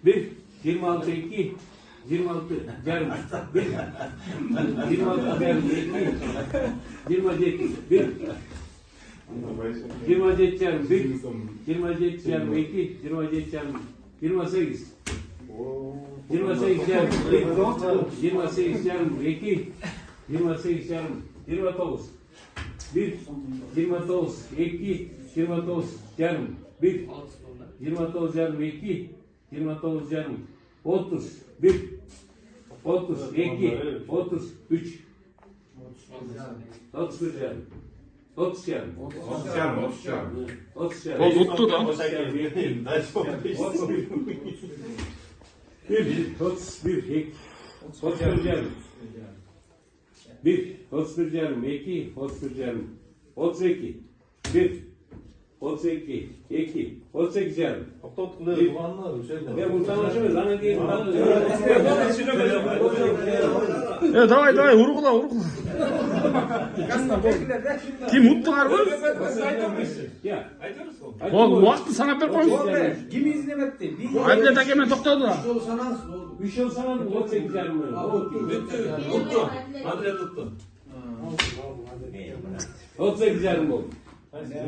1, 26, 2, 26, yarım, 1, 26, yarım, 2, 27, 1, 27 yarım, 1, 27 yarım, 2, 27 yarım, 28, 28 yarım, 1, 28 yarım, 2, 28 yarım, 29, 1, 29, 2, 29 yarım, 1, 29 yarım, 2, 29 yarım, 30, 1, 30, 2, 33, 31 yarım, 30 yarım, 30 yarım, Unuttu da. 31 yarım, 31 yarım, 1, 31 yarım, 2, 31 yarım, 32, 1, 32, 2, 38 yarım. Ya bu tanışımız, ana değil, Ya давай, vurgula. Kim unuttu harbi? Ya. O vakti sana bir koy. Kim izlemetti? Anne de hemen topladı. Bir şey olsana 38 yarım. Tuttu. Andre tuttu. 38 yarım oldu. Hadi.